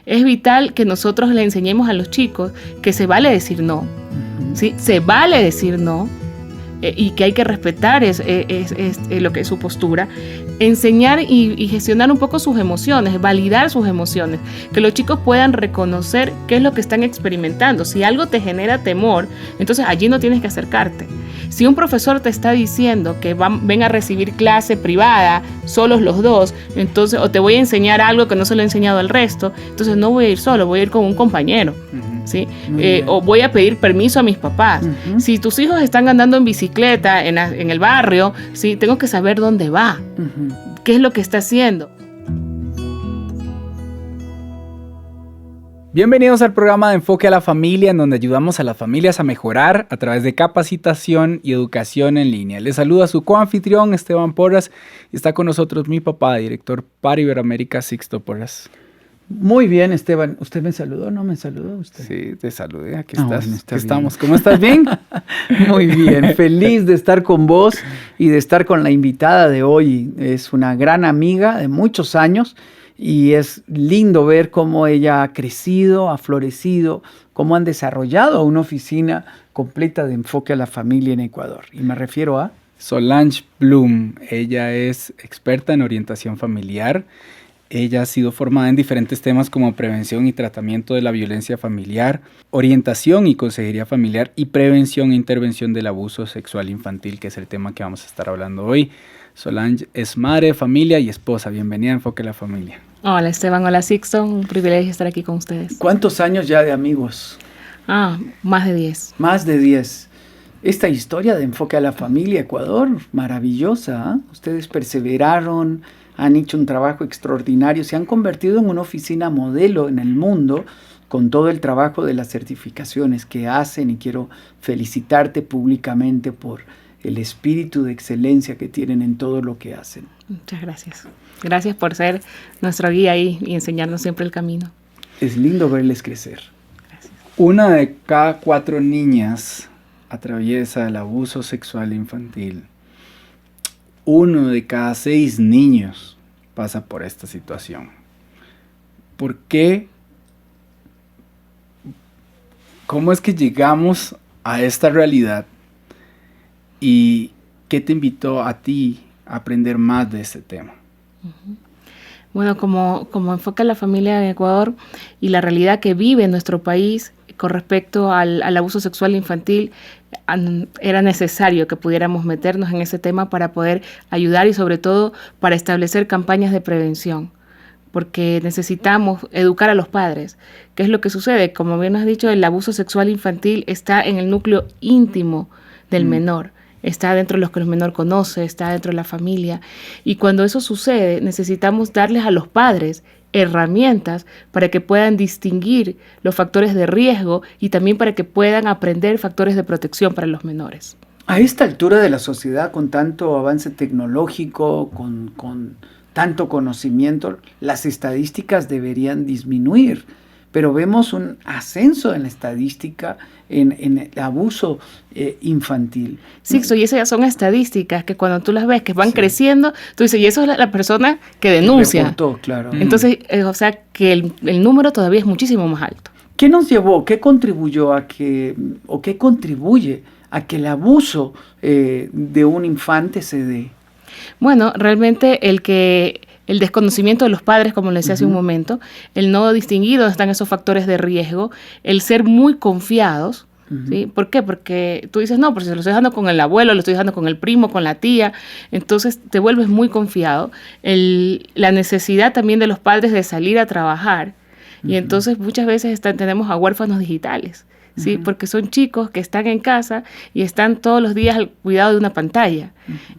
es vital que nosotros le enseñemos a los chicos que se vale decir no, ¿sí? Se vale decir no. Y que hay que respetar lo que es su postura, enseñar y gestionar un poco sus emociones, validar sus emociones, que los chicos puedan reconocer qué es lo que están experimentando. Si algo te genera temor, entonces allí no tienes que acercarte. Si un profesor te está diciendo que ven a recibir clase privada, solos los dos, entonces, o te voy a enseñar algo que no se lo he enseñado al resto, entonces no voy a ir solo, voy a ir con un compañero. ¿Sí? O voy a pedir permiso a mis papás. Si tus hijos están andando en bicicleta en el barrio, ¿sí? Tengo que saber dónde va, qué es lo que está haciendo. Bienvenidos al programa de Enfoque a la Familia, en donde ayudamos a las familias a mejorar a través de capacitación y educación en línea. Les saluda su coanfitrión Esteban Porras y está con nosotros mi papá, director para Iberoamérica, Sixto Porras. Muy bien, Esteban. ¿Usted me saludó? ¿No me saludó usted? Sí, te saludé. Aquí estás. Bueno, aquí estamos. ¿Cómo estás? ¿Bien? Muy bien. Feliz de estar con vos y de estar con la invitada de hoy. Es una gran amiga de muchos años y es lindo ver cómo ella ha crecido, ha florecido, cómo han desarrollado una oficina completa de enfoque a la familia en Ecuador. Y me refiero a Solange Bloom. Ella es experta en orientación familiar. Ella ha sido formada en diferentes temas como prevención y tratamiento de la violencia familiar, orientación y consejería familiar y prevención e intervención del abuso sexual infantil, que es el tema que vamos a estar hablando hoy. Solange es madre, familia y esposa. Bienvenida a Enfoque a la Familia. Hola Esteban, hola Sixto, un privilegio estar aquí con ustedes. ¿cuántos años ya de amigos? Más de 10. Más de 10. Esta historia de Enfoque a la Familia, Ecuador, maravillosa, ¿eh? Ustedes perseveraron, han hecho un trabajo extraordinario, se han convertido en una oficina modelo en el mundo con todo el trabajo de las certificaciones que hacen, y quiero felicitarte públicamente por el espíritu de excelencia que tienen en todo lo que hacen. Muchas gracias. Gracias por ser nuestro guía y enseñarnos siempre el camino. Es lindo verles crecer. Gracias. 1 de cada 4 niñas atraviesa el abuso sexual infantil. 1 de cada 6 niños pasa por esta situación. ¿Por qué? ¿Cómo es que llegamos a esta realidad? ¿Y qué te invitó a ti a aprender más de este tema? Bueno, como enfoca la familia en Ecuador y la realidad que vive en nuestro país con respecto al abuso sexual infantil, era necesario que pudiéramos meternos en ese tema para poder ayudar y sobre todo para establecer campañas de prevención, porque necesitamos educar a los padres. ¿Qué es lo que sucede? Como bien has dicho, el abuso sexual infantil está en el núcleo íntimo del menor. Está dentro de los que el menor conoce, está dentro de la familia. Y cuando eso sucede, necesitamos darles a los padres herramientas para que puedan distinguir los factores de riesgo y también para que puedan aprender factores de protección para los menores. A esta altura de la sociedad, con tanto avance tecnológico, con tanto conocimiento, las estadísticas deberían disminuir, pero vemos un ascenso en la estadística en el abuso infantil. Sí, y esas ya son estadísticas que cuando tú las ves que van creciendo, tú dices, y eso es la persona que denuncia. Reportó, claro. Entonces, o sea, que el número todavía es muchísimo más alto. ¿Qué nos llevó, qué contribuyó a que, o qué contribuye a que el abuso de un infante se dé? Bueno, realmente el desconocimiento de los padres, como les decía hace un momento, el no distinguir dónde están esos factores de riesgo, el ser muy confiados. ¿Sí? ¿Por qué? Porque tú dices, no, porque se lo estoy dejando con el abuelo, lo estoy dejando con el primo, con la tía, entonces te vuelves muy confiado. La necesidad también de los padres de salir a trabajar, y entonces muchas veces tenemos a huérfanos digitales, ¿sí? Porque son chicos que están en casa y están todos los días al cuidado de una pantalla,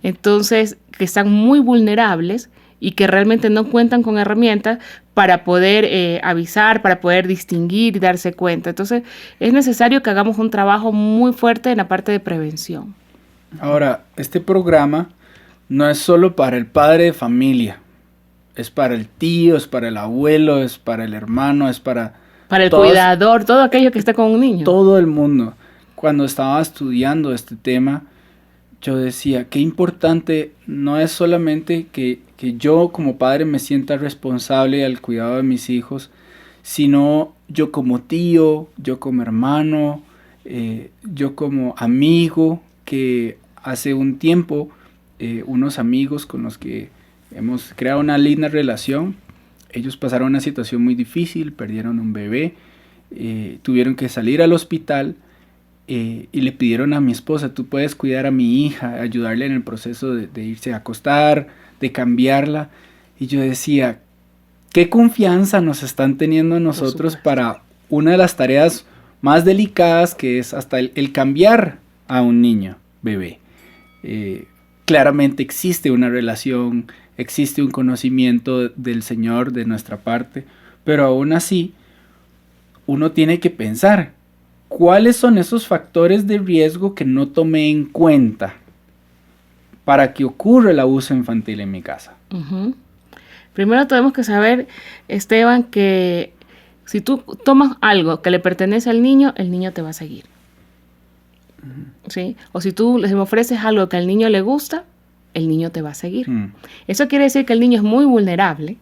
entonces que están muy vulnerables y que realmente no cuentan con herramientas para poder avisar, para poder distinguir y darse cuenta. Entonces, es necesario que hagamos un trabajo muy fuerte en la parte de prevención. Ahora, este programa no es solo para el padre de familia, es para el tío, es para el abuelo, es para el hermano, es para el cuidador, todo aquello que está con un niño. Todo el mundo. Cuando estaba estudiando este tema, yo decía, qué importante no es solamente que yo como padre me sienta responsable al cuidado de mis hijos, sino yo como tío, yo como hermano, yo como amigo, que hace un tiempo unos amigos con los que hemos creado una linda relación, ellos pasaron una situación muy difícil, perdieron un bebé, tuvieron que salir al hospital y le pidieron a mi esposa, tú puedes cuidar a mi hija, ayudarle en el proceso de irse a acostar, de cambiarla. Y yo decía, qué confianza nos están teniendo nosotros para una de las tareas más delicadas, que es hasta el cambiar a un niño, bebé. Claramente existe una relación, existe un conocimiento del Señor de nuestra parte, pero aún así uno tiene que pensar, ¿cuáles son esos factores de riesgo que no tomé en cuenta para que ocurra el abuso infantil en mi casa? Uh-huh. Primero tenemos que saber, Esteban, que si tú tomas algo que le pertenece al niño, el niño te va a seguir. Uh-huh. ¿Sí? O si tú le ofreces algo que al niño le gusta, el niño te va a seguir. Eso quiere decir que el niño es muy vulnerable.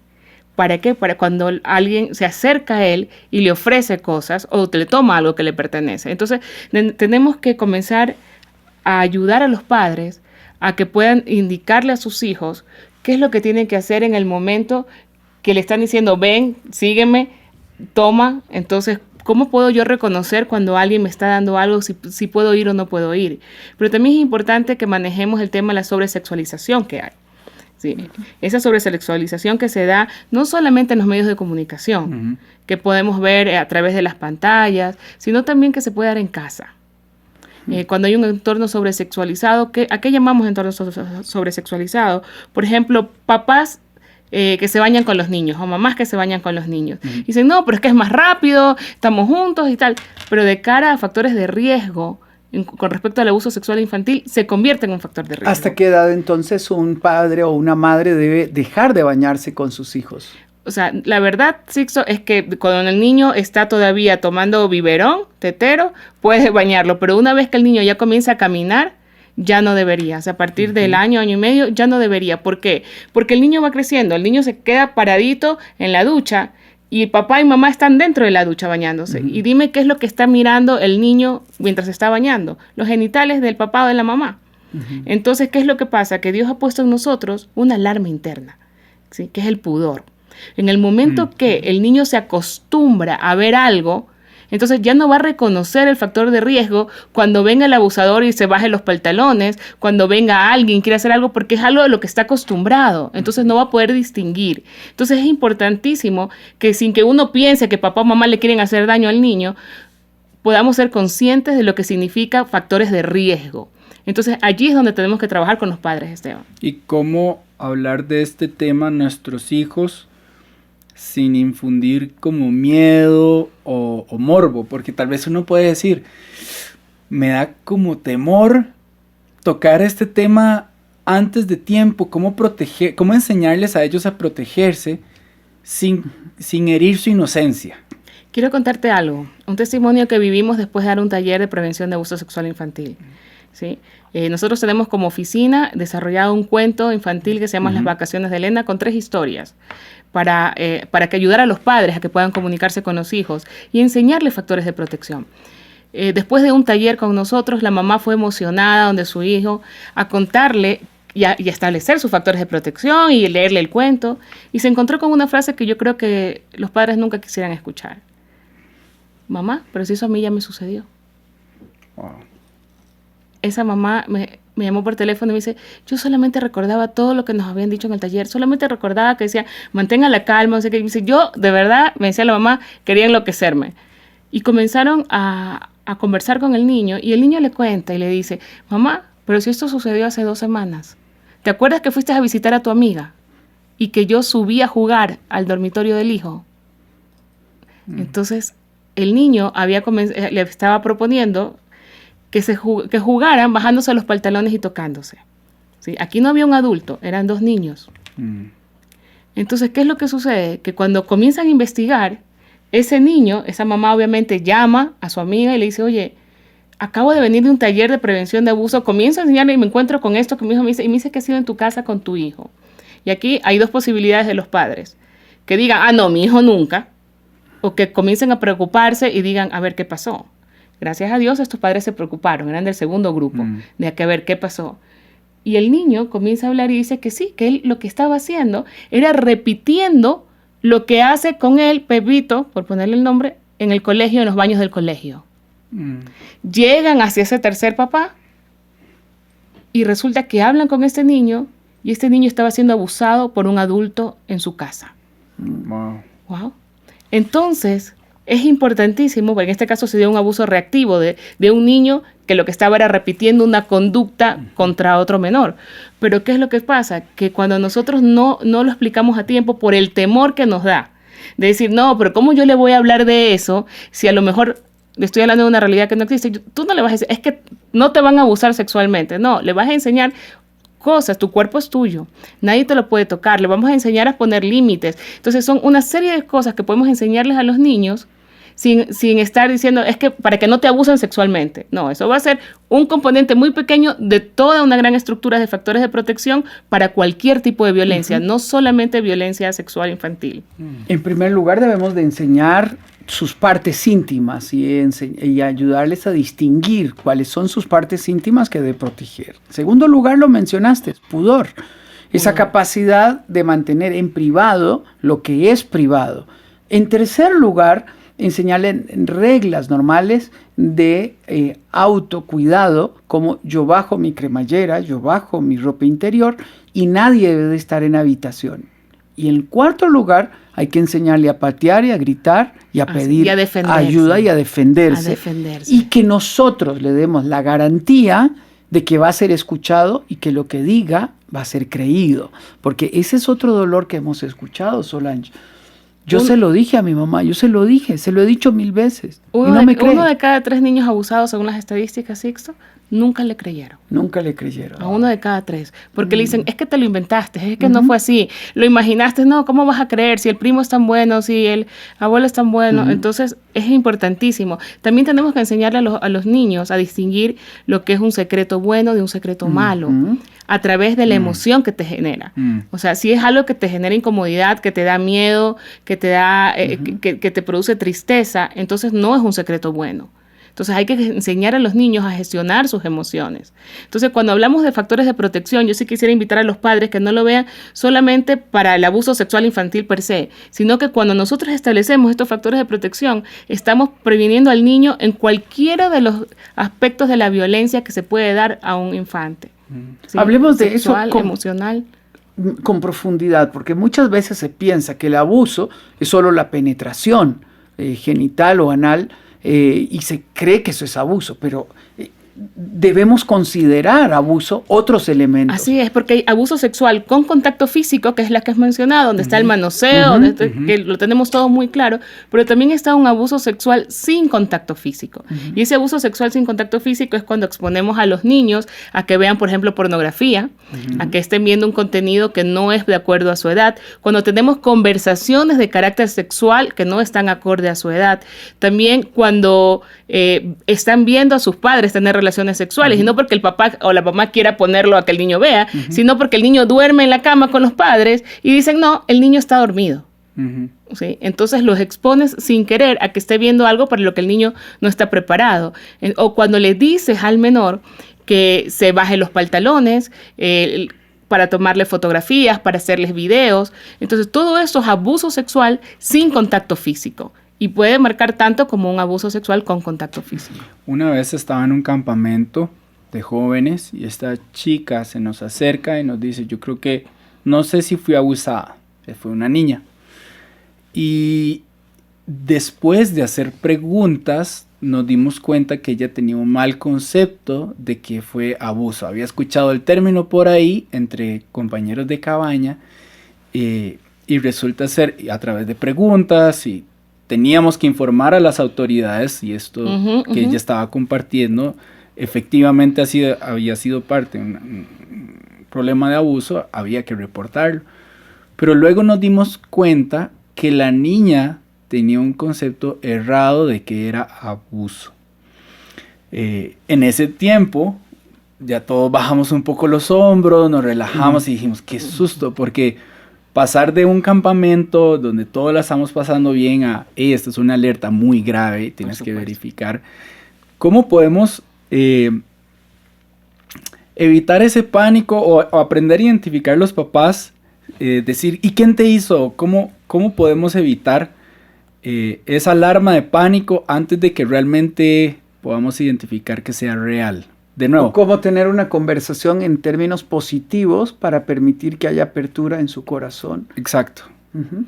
¿Para qué? Para cuando alguien se acerca a él y le ofrece cosas o le toma algo que le pertenece. Entonces, tenemos que comenzar a ayudar a los padres a que puedan indicarle a sus hijos qué es lo que tienen que hacer en el momento que le están diciendo, ven, sígueme, toma. Entonces, ¿cómo puedo yo reconocer cuando alguien me está dando algo, si puedo ir o no puedo ir? Pero también es importante que manejemos el tema de la sobresexualización que hay. Sí, esa sobresexualización que se da no solamente en los medios de comunicación, que podemos ver a través de las pantallas, sino también que se puede dar en casa. Cuando hay un entorno sobresexualizado, ¿a qué llamamos entorno sobresexualizado? Por ejemplo, papás que se bañan con los niños o mamás que se bañan con los niños. Dicen, no, pero es que es más rápido, estamos juntos y tal. Pero de cara a factores de riesgo, con respecto al abuso sexual infantil, se convierte en un factor de riesgo. ¿Hasta qué edad entonces un padre o una madre debe dejar de bañarse con sus hijos? O sea, la verdad, Sixto, es que cuando el niño está todavía tomando biberón, tetero, puedes bañarlo, pero una vez que el niño ya comienza a caminar, ya no debería. O sea, a partir del año y medio, ya no debería. ¿Por qué? Porque el niño va creciendo, el niño se queda paradito en la ducha, y papá y mamá están dentro de la ducha bañándose. Y dime qué es lo que está mirando el niño mientras se está bañando. Los genitales del papá o de la mamá. Entonces, ¿qué es lo que pasa? Que Dios ha puesto en nosotros una alarma interna, ¿sí? Que es el pudor. En el momento que el niño se acostumbra a ver algo, entonces ya no va a reconocer el factor de riesgo cuando venga el abusador y se baje los pantalones, cuando venga alguien y quiere hacer algo, porque es algo de lo que está acostumbrado. Entonces no va a poder distinguir. Entonces es importantísimo que sin que uno piense que papá o mamá le quieren hacer daño al niño, podamos ser conscientes de lo que significa factores de riesgo. Entonces allí es donde tenemos que trabajar con los padres, Esteban. ¿Y cómo hablar de este tema a nuestros hijos sin infundir como miedo o morbo? Porque tal vez uno puede decir, me da como temor tocar este tema antes de tiempo, cómo enseñarles a ellos a protegerse sin herir su inocencia. Quiero contarte algo, un testimonio que vivimos después de dar un taller de prevención de abuso sexual infantil. ¿Sí? Nosotros tenemos como oficina desarrollado un cuento infantil que se llama Las vacaciones de Elena, con 3 historias. Para que ayudar a los padres a que puedan comunicarse con los hijos y enseñarles factores de protección. Después de un taller con nosotros, la mamá fue emocionada donde su hijo a contarle y establecer sus factores de protección y leerle el cuento, y se encontró con una frase que yo creo que los padres nunca quisieran escuchar. Mamá, pero si eso a mí ya me sucedió. Wow. Esa mamá me llamó por teléfono y me dice, yo solamente recordaba todo lo que nos habían dicho en el taller, solamente recordaba que decía, mantenga la calma, no sé qué. Y me dice, yo de verdad, me decía la mamá, quería enloquecerme. Y comenzaron a conversar con el niño, y el niño le cuenta y le dice, mamá, pero si esto sucedió hace 2 semanas, ¿te acuerdas que fuiste a visitar a tu amiga y que yo subí a jugar al dormitorio del hijo? Entonces, el niño le estaba proponiendo que jugaran bajándose los pantalones y tocándose. ¿Sí? Aquí no había un adulto, eran 2 niños. Entonces, ¿qué es lo que sucede? Que cuando comienzan a investigar, ese niño, esa mamá obviamente llama a su amiga y le dice, oye, acabo de venir de un taller de prevención de abuso, comienzo a enseñarle y me encuentro con esto que mi hijo me dice que ha sido en tu casa con tu hijo. Y aquí hay 2 posibilidades de los padres. Que digan, no, mi hijo nunca. o que comiencen a preocuparse y digan, a ver, ¿qué pasó? Gracias a Dios estos padres se preocuparon, eran del segundo grupo, de a ver qué pasó. Y el niño comienza a hablar y dice que sí, que él lo que estaba haciendo era repitiendo lo que hace con él, Pepito, por ponerle el nombre, en el colegio, en los baños del colegio. Llegan hacia ese tercer papá y resulta que hablan con este niño y este niño estaba siendo abusado por un adulto en su casa. Wow. Entonces, es importantísimo, porque en este caso se dio un abuso reactivo de un niño que lo que estaba era repitiendo una conducta contra otro menor. Pero ¿qué es lo que pasa? Que cuando nosotros no lo explicamos a tiempo por el temor que nos da, de decir, no, pero ¿cómo yo le voy a hablar de eso si a lo mejor le estoy hablando de una realidad que no existe? Tú no le vas a decir, es que no te van a abusar sexualmente. No, le vas a enseñar cosas, tu cuerpo es tuyo, nadie te lo puede tocar, le vamos a enseñar a poner límites. Entonces son una serie de cosas que podemos enseñarles a los niños sin estar diciendo, es que para que no te abusen sexualmente. No, eso va a ser un componente muy pequeño de toda una gran estructura de factores de protección para cualquier tipo de violencia, no solamente violencia sexual infantil. En primer lugar, debemos de enseñar sus partes íntimas y ayudarles a distinguir cuáles son sus partes íntimas que debe proteger. En segundo lugar, lo mencionaste, pudor. Esa capacidad de mantener en privado lo que es privado. En tercer lugar, enseñarle reglas normales de autocuidado, como yo bajo mi cremallera, yo bajo mi ropa interior y nadie debe de estar en habitación. Y en cuarto lugar, hay que enseñarle a patear y a gritar y a pedir ayuda y a defenderse. Y que nosotros le demos la garantía de que va a ser escuchado y que lo que diga va a ser creído. Porque ese es otro dolor que hemos escuchado, Solange. Yo se lo dije a mi mamá, se lo he dicho 1000 veces. Y no me cree. 1 de cada 3 niños abusados, según las estadísticas, Sixto, nunca le creyeron. Nunca le creyeron. A 1 de cada 3. Porque le dicen, es que te lo inventaste, es que no fue así. Lo imaginaste, no, ¿cómo vas a creer? Si el primo es tan bueno, si el abuelo es tan bueno. Entonces, es importantísimo. También tenemos que enseñarle a los niños a distinguir lo que es un secreto bueno de un secreto malo, a través de la emoción que te genera. O sea, si es algo que te genera incomodidad, que te da miedo, que te da, que te produce tristeza, entonces no es un secreto bueno. Entonces hay que enseñar a los niños a gestionar sus emociones. Entonces cuando hablamos de factores de protección, yo sí quisiera invitar a los padres que no lo vean solamente para el abuso sexual infantil per se, sino que cuando nosotros establecemos estos factores de protección, estamos previniendo al niño en cualquiera de los aspectos de la violencia que se puede dar a un infante. ¿Sí? Hablemos de sexual, eso emocional. Con profundidad, porque muchas veces se piensa que el abuso es solo la penetración genital o anal, y se cree que eso es abuso, pero debemos considerar abuso otros elementos. Así es, porque hay abuso sexual con contacto físico, que es la que has mencionado, donde está el manoseo, que lo tenemos todo muy claro, pero también está un abuso sexual sin contacto físico. Y ese abuso sexual sin contacto físico es cuando exponemos a los niños a que vean, por ejemplo, pornografía, a que estén viendo un contenido que no es de acuerdo a su edad, cuando tenemos conversaciones de carácter sexual que no están acorde a su edad, también cuando están viendo a sus padres tener relaciones sexuales, y no porque el papá o la mamá quiera ponerlo a que el niño vea, sino porque el niño duerme en la cama con los padres y dicen, no, el niño está dormido. ¿Sí? Entonces los expones sin querer a que esté viendo algo para lo que el niño no está preparado. O cuando le dices al menor que se baje los pantalones, para tomarle fotografías, para hacerles videos. Entonces todo eso es abuso sexual sin contacto físico. Y puede marcar tanto como un abuso sexual con contacto físico. Una vez estaba en un campamento de jóvenes y esta chica se nos acerca y nos dice, yo creo que, no sé si fui abusada, fue una niña. Y después de hacer preguntas, nos dimos cuenta que ella tenía un mal concepto de que fue abuso. Había escuchado el término por ahí entre compañeros de cabaña y resulta ser a través de preguntas y teníamos que informar a las autoridades y esto que ella estaba compartiendo efectivamente había sido parte de un problema de abuso, había que reportarlo. Pero luego nos dimos cuenta que la niña tenía un concepto errado de que era abuso. En ese tiempo ya todos bajamos un poco los hombros, nos relajamos y dijimos, qué susto, porque pasar de un campamento donde todos la estamos pasando bien a, esta es una alerta muy grave, tienes que verificar. ¿Cómo podemos evitar ese pánico o aprender a identificar los papás? Decir, ¿y quién te hizo? ¿Cómo podemos evitar esa alarma de pánico antes de que realmente podamos identificar que sea real? De nuevo. O cómo tener una conversación en términos positivos para permitir que haya apertura en su corazón. Exacto.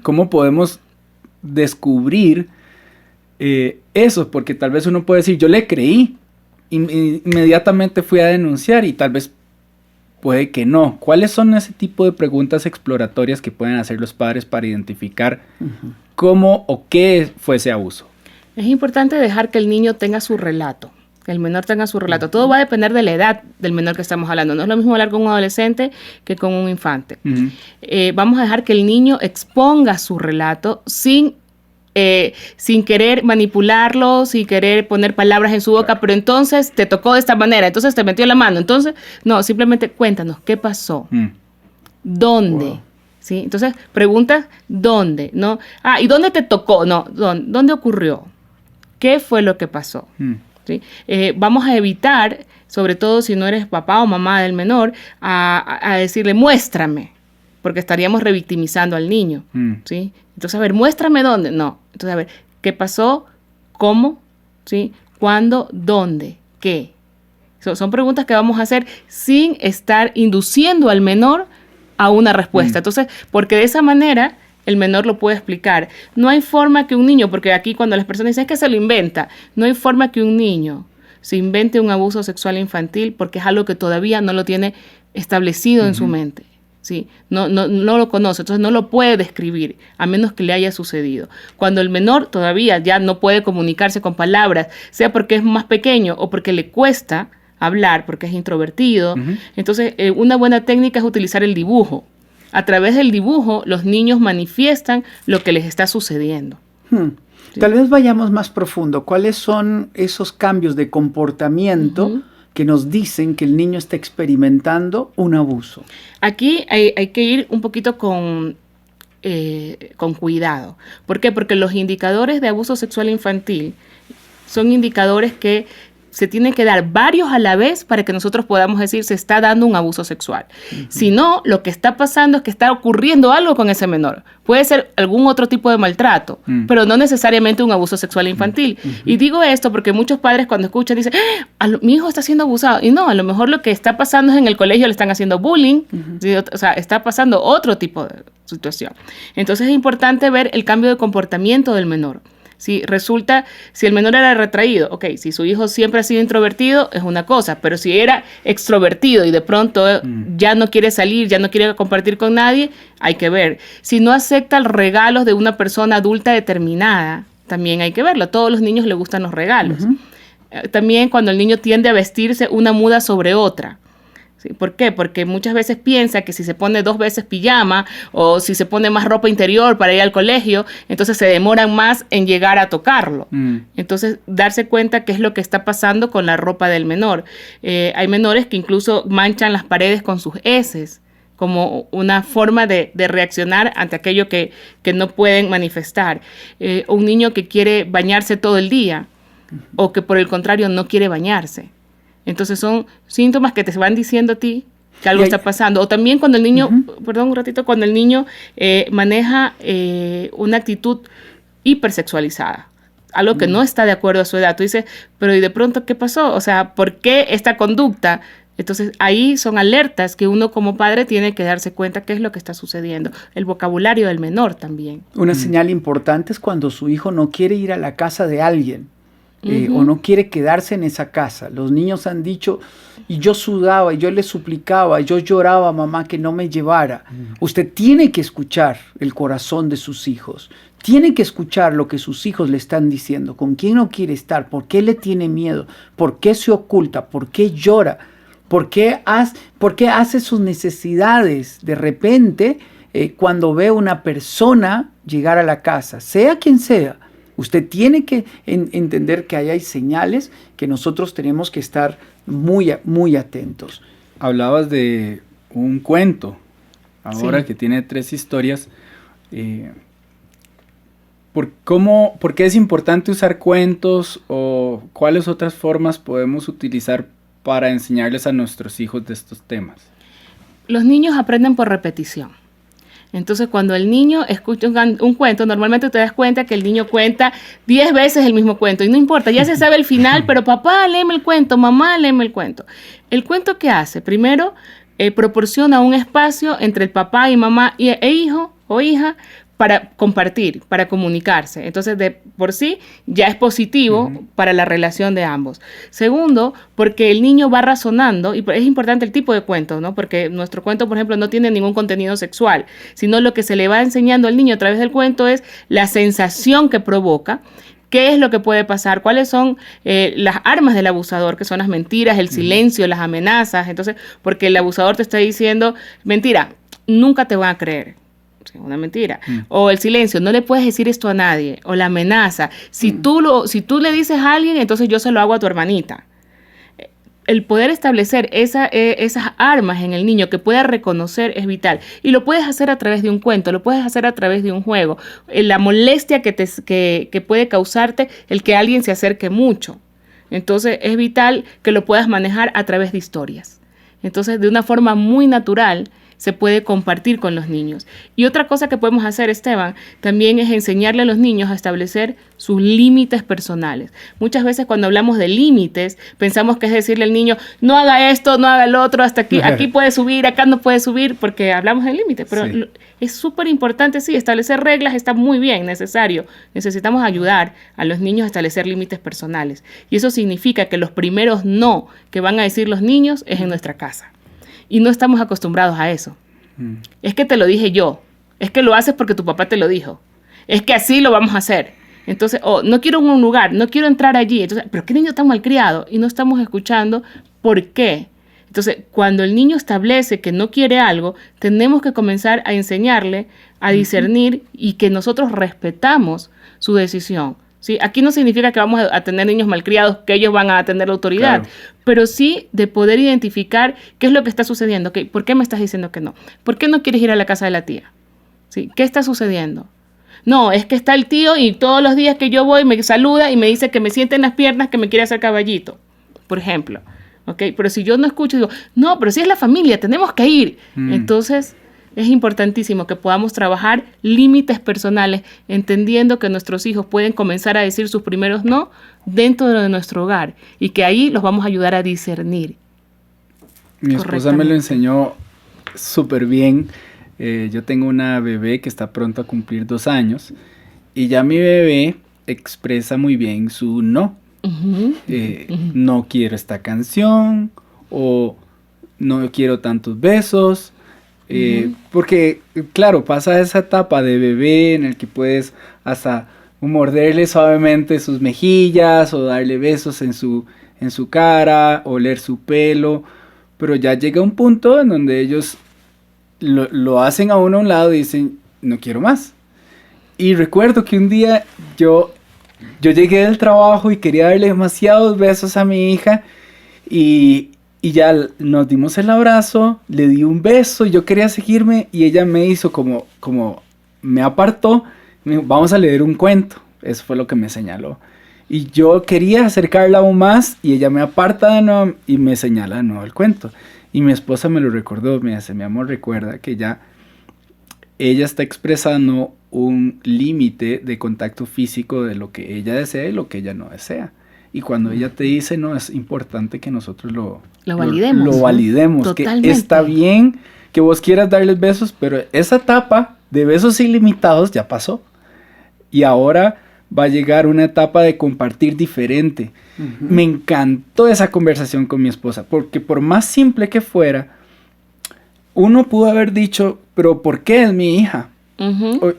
¿Cómo podemos descubrir eso? Porque tal vez uno puede decir, yo le creí, inmediatamente fui a denunciar y tal vez puede que no. ¿Cuáles son ese tipo de preguntas exploratorias que pueden hacer los padres para identificar cómo o qué fue ese abuso? Es importante dejar que el niño tenga su relato, que el menor tenga su relato. Todo va a depender de la edad del menor que estamos hablando. No es lo mismo hablar con un adolescente que con un infante. Vamos a dejar que el niño exponga su relato sin querer manipularlo, sin querer poner palabras en su boca, pero entonces te tocó de esta manera, entonces te metió la mano, entonces, no, simplemente cuéntanos, ¿qué pasó? ¿Dónde? Wow. ¿Sí? Entonces, pregunta, ¿dónde? ¿No? ¿Y dónde te tocó? No, ¿dónde ocurrió? ¿Qué fue lo que pasó? ¿Sí? Vamos a evitar, sobre todo si no eres papá o mamá del menor, a decirle, muéstrame, porque estaríamos revictimizando al niño, ¿sí? Entonces, a ver, muéstrame dónde. No. Entonces, a ver, ¿qué pasó? ¿Cómo? ¿Sí? ¿Cuándo? ¿Dónde? ¿Qué? Son preguntas que vamos a hacer sin estar induciendo al menor a una respuesta. Entonces, porque de esa manera el menor lo puede explicar. No hay forma que un niño, porque aquí cuando las personas dicen es que se lo inventa, no hay forma que un niño se invente un abuso sexual infantil porque es algo que todavía no lo tiene establecido en su mente. ¿Sí? No lo conoce, entonces no lo puede describir, a menos que le haya sucedido. Cuando el menor todavía ya no puede comunicarse con palabras, sea porque es más pequeño o porque le cuesta hablar, porque es introvertido, entonces una buena técnica es utilizar el dibujo. A través del dibujo, los niños manifiestan lo que les está sucediendo. ¿Sí? Tal vez vayamos más profundo. ¿Cuáles son esos cambios de comportamiento que nos dicen que el niño está experimentando un abuso? Aquí hay que ir un poquito con cuidado. ¿Por qué? Porque los indicadores de abuso sexual infantil son indicadores que se tienen que dar varios a la vez para que nosotros podamos decir se está dando un abuso sexual. Si no, lo que está pasando es que está ocurriendo algo con ese menor. Puede ser algún otro tipo de maltrato, pero no necesariamente un abuso sexual infantil. Y digo esto porque muchos padres cuando escuchan dicen, mi hijo está siendo abusado. Y no, a lo mejor lo que está pasando es en el colegio le están haciendo bullying, ¿sí? O sea, está pasando otro tipo de situación. Entonces es importante ver el cambio de comportamiento del menor. Si resulta, si el menor era retraído, ok, si su hijo siempre ha sido introvertido, es una cosa, pero si era extrovertido y de pronto ya no quiere salir, ya no quiere compartir con nadie, hay que ver. Si no acepta los regalos de una persona adulta determinada, también hay que verlo. A todos los niños les gustan los regalos. También cuando el niño tiende a vestirse una muda sobre otra. ¿Sí? ¿Por qué? Porque muchas veces piensa que si se pone 2 veces pijama o si se pone más ropa interior para ir al colegio, entonces se demoran más en llegar a tocarlo. Entonces, darse cuenta qué es lo que está pasando con la ropa del menor. Hay menores que incluso manchan las paredes con sus heces como una forma de reaccionar ante aquello que no pueden manifestar. Un niño que quiere bañarse todo el día o que por el contrario no quiere bañarse. Entonces son síntomas que te van diciendo a ti que algo está pasando. O también cuando el niño, perdón un ratito, cuando el niño maneja una actitud hipersexualizada, algo que no está de acuerdo a su edad. Tú dices, pero ¿y de pronto qué pasó? O sea, ¿por qué esta conducta? Entonces ahí son alertas que uno como padre tiene que darse cuenta qué es lo que está sucediendo. El vocabulario del menor también. Una señal importante es cuando su hijo no quiere ir a la casa de alguien. O no quiere quedarse en esa casa. Los niños han dicho, y yo sudaba, y yo le suplicaba, yo lloraba a mamá que no me llevara. Usted tiene que escuchar el corazón de sus hijos. Tiene que escuchar lo que sus hijos le están diciendo, con quién no quiere estar, por qué le tiene miedo, por qué se oculta, por qué llora, por qué hace sus necesidades de repente cuando ve una persona llegar a la casa, sea quien sea. Usted tiene que entender que ahí hay señales que nosotros tenemos que estar muy, muy atentos. Hablabas de un cuento ahora que tiene 3 historias, ¿por qué es importante usar cuentos o cuáles otras formas podemos utilizar para enseñarles a nuestros hijos de estos temas? Los niños aprenden por repetición. Entonces, cuando el niño escucha un cuento, normalmente te das cuenta que el niño cuenta 10 veces el mismo cuento. Y no importa, ya se sabe el final, pero papá, léeme el cuento, mamá, léeme el cuento. ¿El cuento qué hace? Primero, proporciona un espacio entre el papá y mamá e hijo o hija para compartir, para comunicarse. Entonces, de por sí, ya es positivo para la relación de ambos. Segundo, porque el niño va razonando, y es importante el tipo de cuento, ¿no? Porque nuestro cuento, por ejemplo, no tiene ningún contenido sexual, sino lo que se le va enseñando al niño a través del cuento es la sensación que provoca. ¿Qué es lo que puede pasar? ¿Cuáles son las armas del abusador? Que son las mentiras, el silencio, las amenazas. Entonces, porque el abusador te está diciendo, mentira, nunca te van a creer. Una mentira. O el silencio, no le puedes decir esto a nadie. O la amenaza. Si tú le dices a alguien, entonces yo se lo hago a tu hermanita. El poder establecer esas armas en el niño que pueda reconocer es vital. Y lo puedes hacer a través de un cuento, lo puedes hacer a través de un juego. La molestia que puede causarte el que alguien se acerque mucho. Entonces es vital que lo puedas manejar a través de historias. Entonces, de una forma muy natural, se puede compartir con los niños. Y otra cosa que podemos hacer, Esteban, también es enseñarle a los niños a establecer sus límites personales. Muchas veces cuando hablamos de límites, pensamos que es decirle al niño, no haga esto, no haga lo otro, hasta aquí puede subir, acá no puede subir, porque hablamos de límites. Pero sí, es súper importante, sí, establecer reglas está muy bien, necesario. Necesitamos ayudar a los niños a establecer límites personales. Y eso significa que los primeros no que van a decir los niños es en nuestra casa. Y no estamos acostumbrados a eso. Es que te lo dije yo. Es que lo haces porque tu papá te lo dijo. Es que así lo vamos a hacer. Entonces, no quiero un lugar, no quiero entrar allí. Entonces, pero qué niño tan malcriado. Y no estamos escuchando por qué. Entonces, cuando el niño establece que no quiere algo, tenemos que comenzar a enseñarle a discernir y que nosotros respetamos su decisión. ¿Sí? Aquí no significa que vamos a tener niños malcriados, que ellos van a tener la autoridad, claro, pero sí de poder identificar qué es lo que está sucediendo. ¿Okay? ¿Por qué me estás diciendo que no? ¿Por qué no quieres ir a la casa de la tía? ¿Sí? ¿Qué está sucediendo? No, es que está el tío y todos los días que yo voy me saluda y me dice que me siente en las piernas, que me quiere hacer caballito, por ejemplo. ¿Okay? Pero si yo no escucho, digo, no, pero si es la familia, tenemos que ir. Entonces, es importantísimo que podamos trabajar límites personales, entendiendo que nuestros hijos pueden comenzar a decir sus primeros no dentro de nuestro hogar y que ahí los vamos a ayudar a discernir. Mi esposa me lo enseñó súper bien. Yo tengo una bebé que está pronto a cumplir 2 años y ya mi bebé expresa muy bien su no. No quiero esta canción o no quiero tantos besos. Porque, claro, pasa esa etapa de bebé en el que puedes hasta morderle suavemente sus mejillas o darle besos en su cara, oler su pelo, pero ya llega un punto en donde ellos lo hacen a uno a un lado y dicen, no quiero más. Y recuerdo que un día yo llegué del trabajo y quería darle demasiados besos a mi hija y ya nos dimos el abrazo, le di un beso, yo quería seguirme y ella me hizo como me apartó, me dijo, vamos a leer un cuento. Eso fue lo que me señaló. Y yo quería acercarla aún más y ella me aparta de nuevo y me señala de nuevo el cuento. Y mi esposa me lo recordó, me dice, mi amor, recuerda que ya ella está expresando un límite de contacto físico de lo que ella desea y lo que ella no desea. Y cuando ella te dice, no, es importante que nosotros lo validemos. Lo validemos, totalmente. Que está bien que vos quieras darles besos, pero esa etapa de besos ilimitados ya pasó. Y ahora va a llegar una etapa de compartir diferente. Me encantó esa conversación con mi esposa, porque por más simple que fuera, uno pudo haber dicho, pero ¿por qué es mi hija?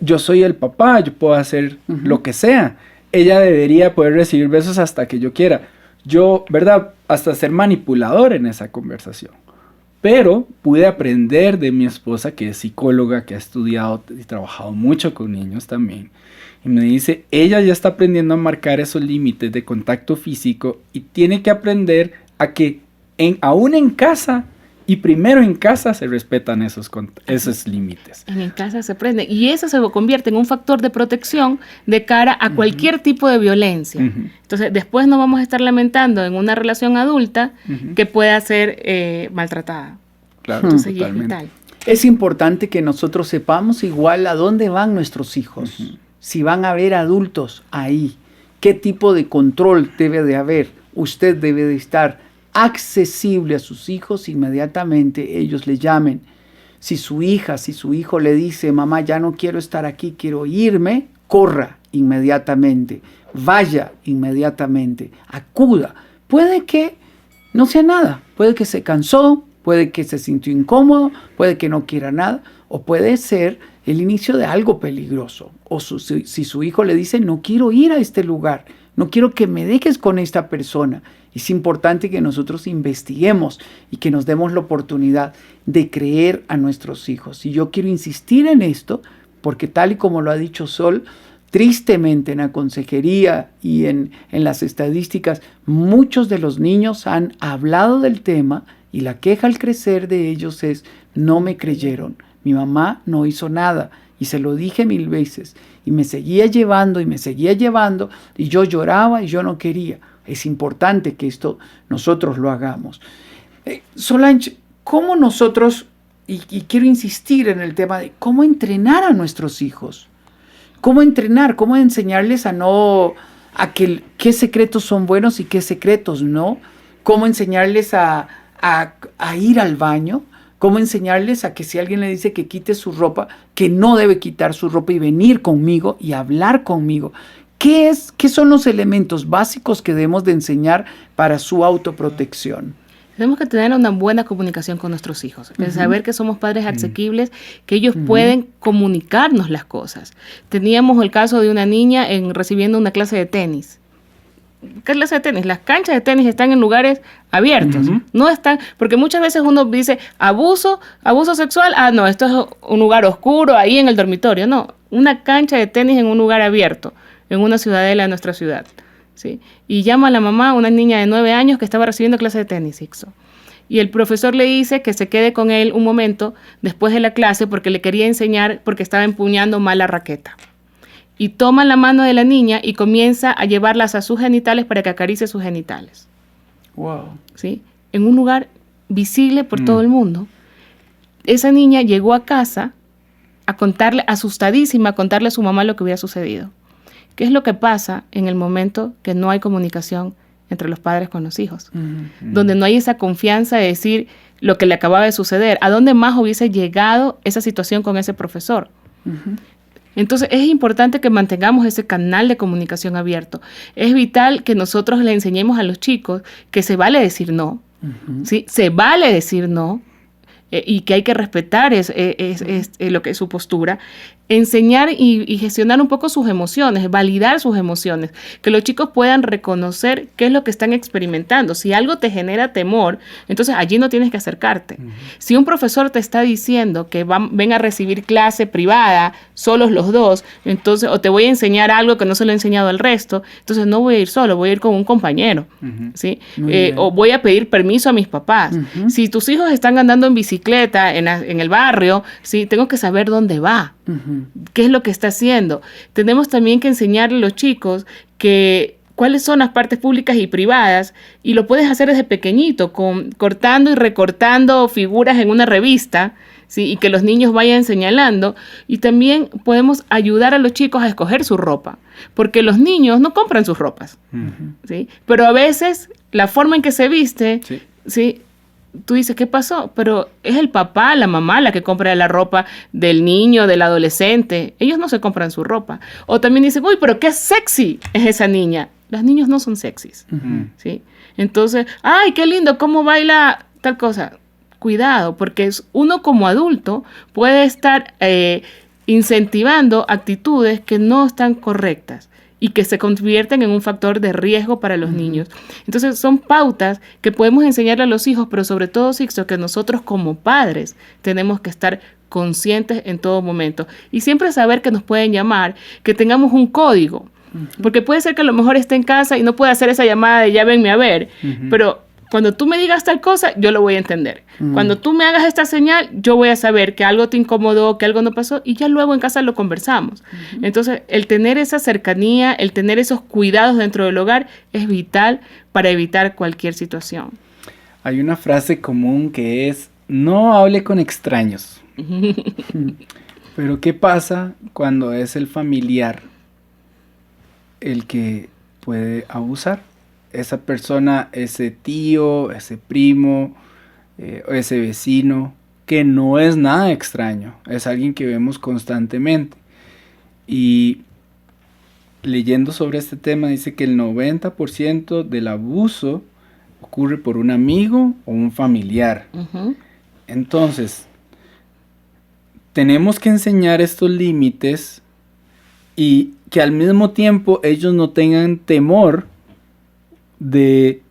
Yo soy el papá, yo puedo hacer lo que sea. Ella debería poder recibir besos hasta que yo quiera. Yo, ¿verdad? Hasta ser manipulador en esa conversación. Pero pude aprender de mi esposa, que es psicóloga, que ha estudiado y trabajado mucho con niños también. Y me dice, ella ya está aprendiendo a marcar esos límites de contacto físico y tiene que aprender a que aún en casa Y primero en casa se respetan esos límites. En casa se aprende. Y eso se convierte en un factor de protección de cara a cualquier tipo de violencia. Entonces, después no vamos a estar lamentando en una relación adulta que pueda ser maltratada. Claro, entonces, totalmente. es vital. Es importante que nosotros sepamos igual a dónde van nuestros hijos. Si van a haber adultos ahí, qué tipo de control debe de haber. Usted debe de estar accesible a sus hijos, inmediatamente ellos le llamen. Si su hija, si su hijo le dice, mamá, ya no quiero estar aquí, quiero irme, corra inmediatamente, vaya inmediatamente, acuda. Puede que no sea nada, puede que se cansó, puede que se sintió incómodo, puede que no quiera nada, o puede ser el inicio de algo peligroso. O si su hijo le dice, no quiero ir a este lugar, no quiero que me dejes con esta persona. Es importante que nosotros investiguemos y que nos demos la oportunidad de creer a nuestros hijos. Y yo quiero insistir en esto, porque tal y como lo ha dicho Sol, tristemente en la consejería y en las estadísticas, muchos de los niños han hablado del tema y la queja al crecer de ellos es, no me creyeron, mi mamá no hizo nada. Y se lo dije 1000 veces, y me seguía llevando, y yo lloraba y yo no quería. Es importante que esto nosotros lo hagamos. Solange, ¿cómo nosotros, y quiero insistir en el tema de cómo entrenar a nuestros hijos? ¿Cómo entrenar? ¿Cómo enseñarles a qué secretos son buenos y qué secretos no? ¿Cómo enseñarles a ir al baño? ¿Cómo enseñarles a que si alguien le dice que quite su ropa, que no debe quitar su ropa y venir conmigo y hablar conmigo? ¿Qué son los elementos básicos que debemos de enseñar para su autoprotección? Tenemos que tener una buena comunicación con nuestros hijos, el saber que somos padres asequibles, que ellos pueden comunicarnos las cosas. Teníamos el caso de una niña recibiendo una clase de tenis. ¿Qué clase de tenis? Las canchas de tenis están en lugares abiertos, no están, porque muchas veces uno dice abuso sexual, no, esto es un lugar oscuro ahí en el dormitorio, no, una cancha de tenis en un lugar abierto, en una ciudadela de nuestra ciudad, ¿sí? Y llama a la mamá, una niña de 9 años que estaba recibiendo clase de tenis, y el profesor le dice que se quede con él un momento después de la clase porque le quería enseñar, porque estaba empuñando mal la raqueta. Y toma la mano de la niña y comienza a llevarlas a sus genitales para que acaricie sus genitales. Wow. ¿Sí? En un lugar visible por todo el mundo. Esa niña llegó a casa a contarle, asustadísima, a contarle a su mamá lo que había sucedido. ¿Qué es lo que pasa en el momento que no hay comunicación entre los padres con los hijos? Donde no hay esa confianza de decir lo que le acababa de suceder. ¿A dónde más hubiese llegado esa situación con ese profesor? Entonces es importante que mantengamos ese canal de comunicación abierto. Es vital que nosotros le enseñemos a los chicos que se vale decir no, ¿sí? Se vale decir no, y que hay que respetar lo que es su postura. Enseñar y gestionar un poco sus emociones, validar sus emociones, que los chicos puedan reconocer qué es lo que están experimentando. Si algo te genera temor, entonces allí no tienes que acercarte. Si un profesor te está diciendo que ven a recibir clase privada, solos los dos, entonces, o te voy a enseñar algo que no se lo he enseñado al resto, entonces no voy a ir solo, voy a ir con un compañero, ¿sí? O voy a pedir permiso a mis papás. Si tus hijos están andando en bicicleta en el barrio, ¿sí? Tengo que saber dónde va. ¿Qué es lo que está haciendo? Tenemos también que enseñarle a los chicos cuáles son las partes públicas y privadas, y lo puedes hacer desde pequeñito, cortando y recortando figuras en una revista, ¿sí? Y que los niños vayan señalando. Y también podemos ayudar a los chicos a escoger su ropa, porque los niños no compran sus ropas, ¿sí? Pero a veces la forma en que se viste, ¿sí? Tú dices, ¿qué pasó? Pero es el papá, la mamá la que compra la ropa del niño, del adolescente. Ellos no se compran su ropa. O también dicen, uy, pero qué sexy es esa niña. Los niños no son sexys, ¿sí? Entonces, ay, qué lindo, cómo baila tal cosa. Cuidado, porque uno como adulto puede estar incentivando actitudes que no están correctas y que se convierten en un factor de riesgo para los niños. Entonces son pautas que podemos enseñarle a los hijos, pero sobre todo, Sixto, que nosotros como padres tenemos que estar conscientes en todo momento. Y siempre saber que nos pueden llamar, que tengamos un código. Porque puede ser que a lo mejor esté en casa y no pueda hacer esa llamada de ya venme a ver, pero cuando tú me digas tal cosa, yo lo voy a entender. Cuando tú me hagas esta señal, yo voy a saber que algo te incomodó, que algo no pasó, y ya luego en casa lo conversamos. Entonces, el tener esa cercanía, el tener esos cuidados dentro del hogar es vital para evitar cualquier situación. Hay una frase común que es, no hable con extraños. Pero ¿qué pasa cuando es el familiar el que puede abusar? Esa persona, ese tío, ese primo, ese vecino, que no es nada extraño, es alguien que vemos constantemente. Y leyendo sobre este tema dice que el 90% del abuso ocurre por un amigo o un familiar. Entonces, tenemos que enseñar estos límites y que al mismo tiempo ellos no tengan temor de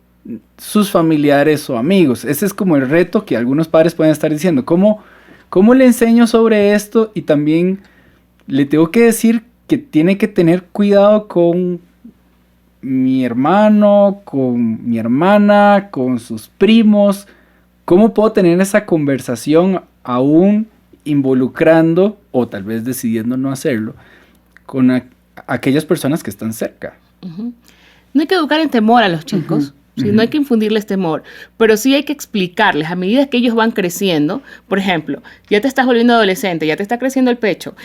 sus familiares o amigos. Ese es como el reto que algunos padres pueden estar diciendo. ¿Cómo le enseño sobre esto? Y también le tengo que decir que tiene que tener cuidado con mi hermano, con mi hermana, con sus primos. ¿Cómo puedo tener esa conversación aún involucrando, o tal vez decidiendo no hacerlo, con aquellas personas que están cerca? No hay que educar en temor a los chicos, ¿sí? No hay que infundirles temor, pero sí hay que explicarles a medida que ellos van creciendo. Por ejemplo, ya te estás volviendo adolescente, ya te está creciendo el pecho,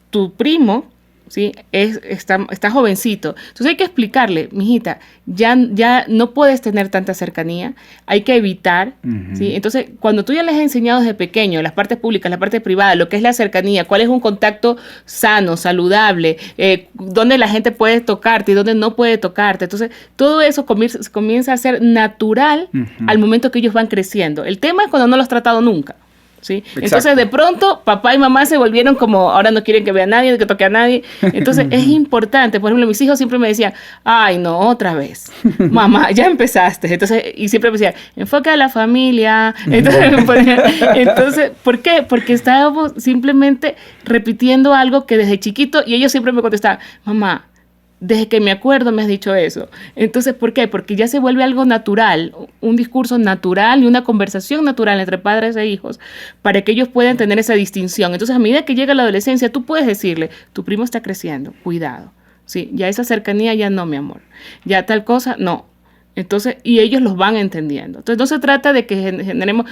tu primo, ¿sí? Está jovencito. Entonces hay que explicarle, mijita, ya no puedes tener tanta cercanía, hay que evitar, ¿sí? Entonces, cuando tú ya les has enseñado desde pequeño, las partes públicas, la parte privada, lo que es la cercanía, cuál es un contacto sano, saludable, dónde la gente puede tocarte y dónde no puede tocarte. Entonces, todo eso comienza a ser natural al momento que ellos van creciendo. El tema es cuando no los has tratado nunca. ¿Sí? Entonces de pronto papá y mamá se volvieron como, ahora no quieren que vea a nadie, que toque a nadie. Entonces es importante, por ejemplo, mis hijos siempre me decían, ay no, otra vez, mamá, ya empezaste. Entonces, y siempre me decían, enfoca a la familia. Entonces, ¿por qué? Porque estábamos simplemente repitiendo algo que desde chiquito, y ellos siempre me contestaban, mamá, desde que me acuerdo me has dicho eso. Entonces, ¿por qué? Porque ya se vuelve algo natural, un discurso natural y una conversación natural entre padres e hijos para que ellos puedan tener esa distinción. Entonces, a medida que llega la adolescencia, tú puedes decirle, tu primo está creciendo, cuidado. Sí, ya esa cercanía ya no, mi amor. Ya tal cosa, no. Entonces, y ellos los van entendiendo. Entonces, no se trata de que generemos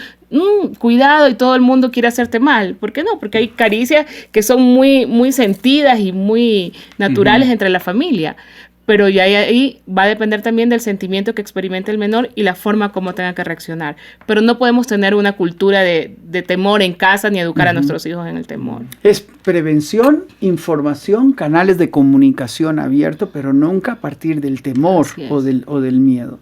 cuidado y todo el mundo quiere hacerte mal. ¿Por qué no? Porque hay caricias que son muy, muy sentidas y muy naturales entre la familia. Pero ya ahí va a depender también del sentimiento que experimente el menor y la forma como tenga que reaccionar. Pero no podemos tener una cultura de temor en casa ni educar a nuestros hijos en el temor. Es prevención, información, canales de comunicación abiertos, pero nunca a partir del temor o del miedo.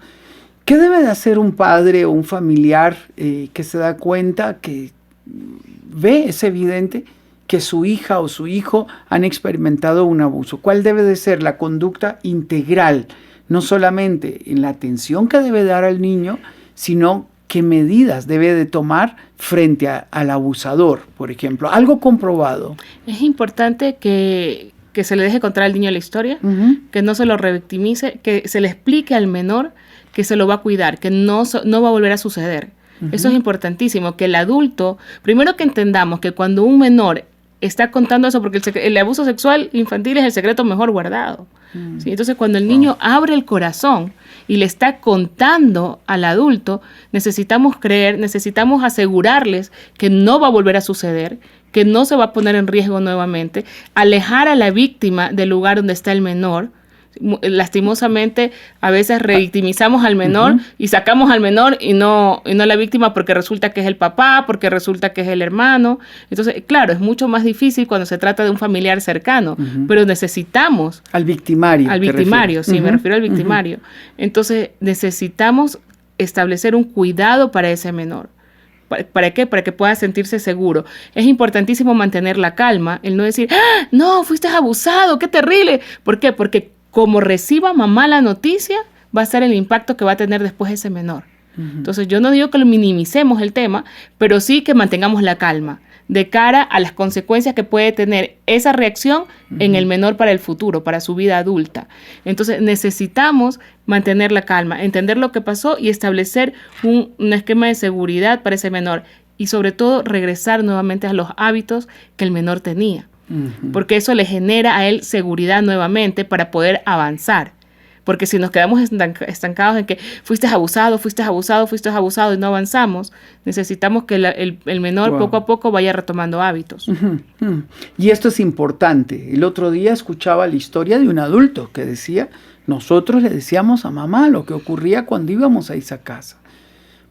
¿Qué debe de hacer un padre o un familiar que se da cuenta, que ve, es evidente, que su hija o su hijo han experimentado un abuso? ¿Cuál debe de ser la conducta integral? No solamente en la atención que debe dar al niño, sino qué medidas debe de tomar frente al abusador, por ejemplo. Algo comprobado. Es importante que se le deje contar al niño la historia, que no se lo revictimice, que se le explique al menor que se lo va a cuidar, que no va a volver a suceder. Eso es importantísimo, que el adulto, primero que entendamos que cuando un menor está contando eso, porque el abuso sexual infantil es el secreto mejor guardado. ¿Sí? Entonces, cuando el niño abre el corazón y le está contando al adulto, necesitamos creer, necesitamos asegurarles que no va a volver a suceder, que no se va a poner en riesgo nuevamente, alejar a la víctima del lugar donde está el menor. Lastimosamente a veces revictimizamos al menor y sacamos al menor y no la víctima, porque resulta que es el papá, porque resulta que es el hermano. Entonces, claro, es mucho más difícil cuando se trata de un familiar cercano, pero necesitamos al victimario, sí, me refiero al victimario. Entonces necesitamos establecer un cuidado para ese menor. ¿Para qué? Para que pueda sentirse seguro. Es importantísimo mantener la calma, el no decir, ¡ah, no, fuiste abusado, qué terrible! ¿Por qué? Porque como reciba mamá la noticia, va a ser el impacto que va a tener después ese menor. Entonces, yo no digo que lo minimicemos el tema, pero sí que mantengamos la calma. de cara a las consecuencias que puede tener esa reacción en el menor para el futuro, para su vida adulta. Entonces necesitamos mantener la calma, entender lo que pasó y establecer un esquema de seguridad para ese menor y sobre todo regresar nuevamente a los hábitos que el menor tenía, porque eso le genera a él seguridad nuevamente para poder avanzar. Porque si nos quedamos estancados en que fuiste abusado y no avanzamos, necesitamos que el menor poco a poco vaya retomando hábitos. Y esto es importante. El otro día escuchaba la historia de un adulto que decía, nosotros le decíamos a mamá lo que ocurría cuando íbamos a esa casa,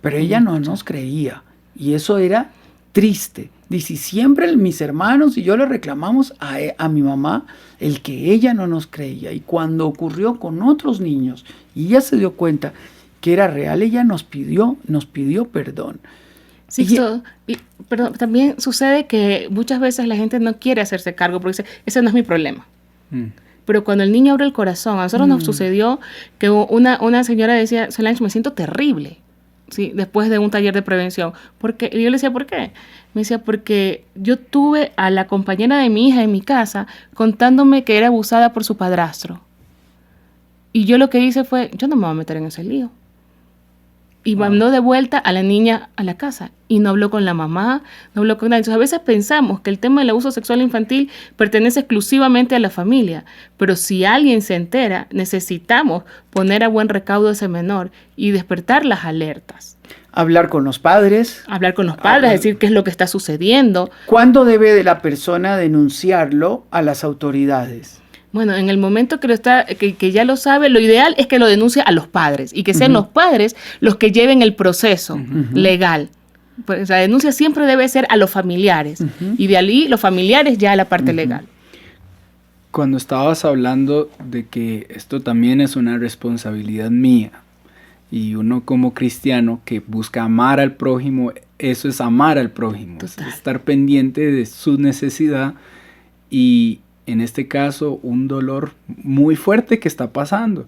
pero ella no nos creía y eso era triste. Dice, siempre mis hermanos y yo le reclamamos a mi mamá el que ella no nos creía. Y cuando ocurrió con otros niños y ella se dio cuenta que era real, ella nos pidió perdón. Sixto, pero también sucede que muchas veces la gente no quiere hacerse cargo porque dice, ese no es mi problema. Pero cuando el niño abre el corazón, a nosotros nos sucedió que una señora decía, Solange, me siento terrible. Sí, después de un taller de prevención. Porque yo le decía, ¿por qué? Me decía, porque yo tuve a la compañera de mi hija en mi casa contándome que era abusada por su padrastro. Y yo lo que hice fue, yo no me voy a meter en ese lío. Y mandó de vuelta a la niña a la casa. Y no habló con la mamá, no habló con nadie. Entonces a veces pensamos que el tema del abuso sexual infantil pertenece exclusivamente a la familia. Pero si alguien se entera, necesitamos poner a buen recaudo a ese menor y despertar las alertas. Hablar con los padres. Decir qué es lo que está sucediendo. ¿Cuándo debe de la persona denunciarlo a las autoridades? Bueno, en el momento que ya lo sabe, lo ideal es que lo denuncie a los padres y que sean los padres los que lleven el proceso legal. Pues la denuncia siempre debe ser a los familiares y de ahí los familiares ya a la parte legal. Cuando estabas hablando de que esto también es una responsabilidad mía y uno como cristiano que busca amar al prójimo, eso es amar al prójimo, es estar pendiente de su necesidad y en este caso un dolor muy fuerte que está pasando.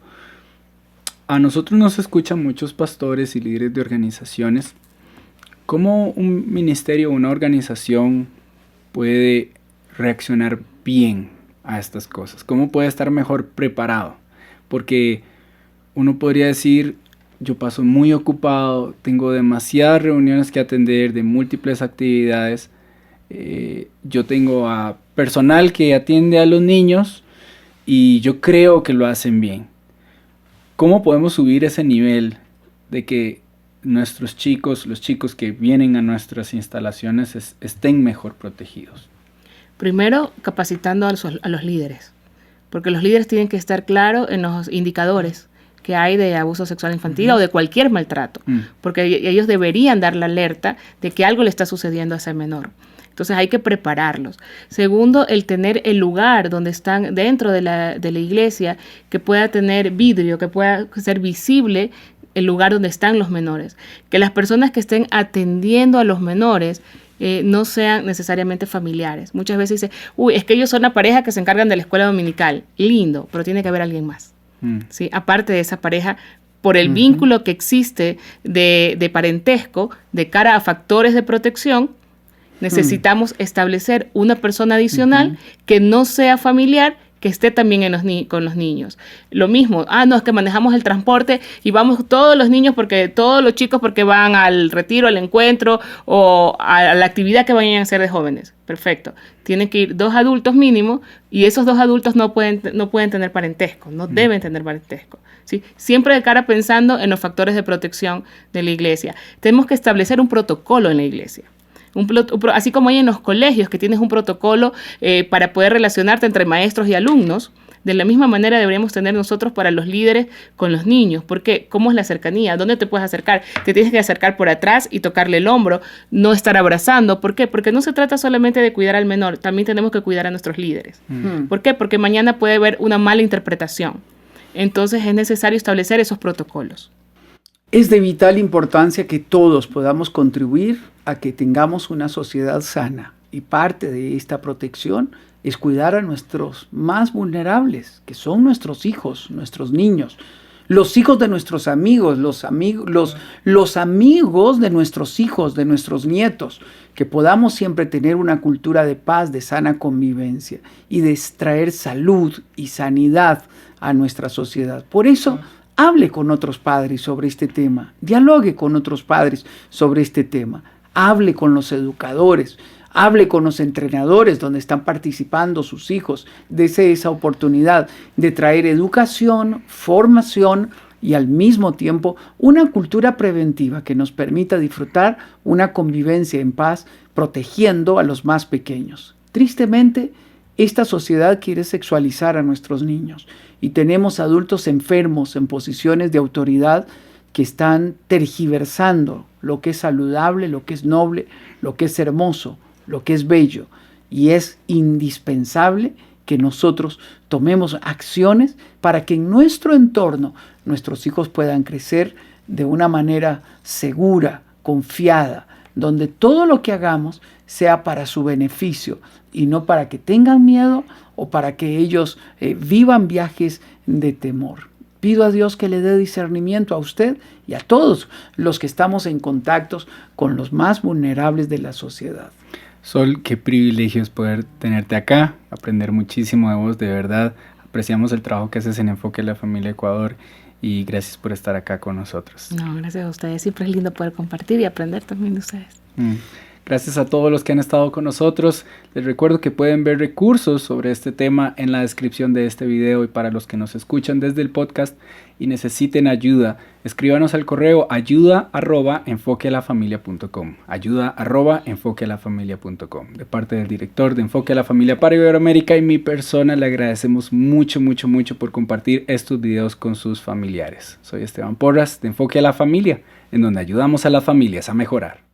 A nosotros nos escuchan muchos pastores y líderes de organizaciones. ¿Cómo un ministerio o una organización puede reaccionar bien a estas cosas? ¿Cómo puede estar mejor preparado? Porque uno podría decir, yo paso muy ocupado, tengo demasiadas reuniones que atender de múltiples actividades. Yo tengo a personal que atiende a los niños y yo creo que lo hacen bien. ¿Cómo podemos subir ese nivel de que nuestros chicos, los chicos que vienen a nuestras instalaciones estén mejor protegidos? Primero, capacitando a los líderes, porque los líderes tienen que estar claros en los indicadores que hay de abuso sexual infantil o de cualquier maltrato, porque ellos deberían dar la alerta de que algo le está sucediendo a ese menor. Entonces hay que prepararlos. Segundo, el tener el lugar donde están dentro de la iglesia, que pueda tener vidrio, que pueda ser visible el lugar donde están los menores. Que las personas que estén atendiendo a los menores no sean necesariamente familiares. Muchas veces dicen, es que ellos son la pareja que se encargan de la escuela dominical. Lindo, pero tiene que haber alguien más. ¿Sí? Aparte de esa pareja, por el vínculo que existe de parentesco, de cara a factores de protección, necesitamos establecer una persona adicional que no sea familiar, que esté también con los niños. Lo mismo, no, es que manejamos el transporte y vamos todos los niños, todos los chicos porque van al retiro, al encuentro o a la actividad que vayan a hacer de jóvenes. Perfecto. Tienen que ir 2 adultos mínimo y esos 2 adultos no pueden tener parentesco, no deben tener parentesco. ¿Sí? Siempre de cara pensando en los factores de protección de la iglesia. Tenemos que establecer un protocolo en la iglesia. Así como hay en los colegios que tienes un protocolo para poder relacionarte entre maestros y alumnos, de la misma manera deberíamos tener nosotros para los líderes con los niños. Porque ¿cómo es la cercanía? ¿Dónde te puedes acercar? Te tienes que acercar por atrás y tocarle el hombro, no estar abrazando. ¿Por qué? Porque no se trata solamente de cuidar al menor, también tenemos que cuidar a nuestros líderes. ¿Por qué? Porque mañana puede haber una mala interpretación. Entonces es necesario establecer esos protocolos. Es de vital importancia que todos podamos contribuir a que tengamos una sociedad sana y parte de esta protección es cuidar a nuestros más vulnerables, que son nuestros hijos, nuestros niños, los hijos de nuestros amigos, los amigos de nuestros hijos, de nuestros nietos, que podamos siempre tener una cultura de paz, de sana convivencia y de traer salud y sanidad a nuestra sociedad. Por eso, hable con otros padres sobre este tema, dialogue con otros padres sobre este tema, hable con los educadores, hable con los entrenadores donde están participando sus hijos, dese esa oportunidad de traer educación, formación y al mismo tiempo una cultura preventiva que nos permita disfrutar una convivencia en paz, protegiendo a los más pequeños. Tristemente, esta sociedad quiere sexualizar a nuestros niños y tenemos adultos enfermos en posiciones de autoridad que están tergiversando lo que es saludable, lo que es noble, lo que es hermoso, lo que es bello. Y es indispensable que nosotros tomemos acciones para que en nuestro entorno nuestros hijos puedan crecer de una manera segura, confiada, donde todo lo que hagamos sea para su beneficio y no para que tengan miedo o para que ellos vivan viajes de temor. Pido a Dios que le dé discernimiento a usted y a todos los que estamos en contacto con los más vulnerables de la sociedad. Sol, qué privilegio es poder tenerte acá, aprender muchísimo de vos, de verdad. Apreciamos el trabajo que haces en Enfoque a la Familia Ecuador y gracias por estar acá con nosotros. No, gracias a ustedes. Siempre es lindo poder compartir y aprender también de ustedes. Gracias a todos los que han estado con nosotros. Les recuerdo que pueden ver recursos sobre este tema en la descripción de este video, y para los que nos escuchan desde el podcast y necesiten ayuda, escríbanos al correo ayuda@enfoquealafamilia.com, ayuda@enfoquealafamilia.com. De parte del director de Enfoque a la Familia para Iberoamérica y mi persona, le agradecemos mucho por compartir estos videos con sus familiares. Soy Esteban Porras de Enfoque a la Familia, en donde ayudamos a las familias a mejorar.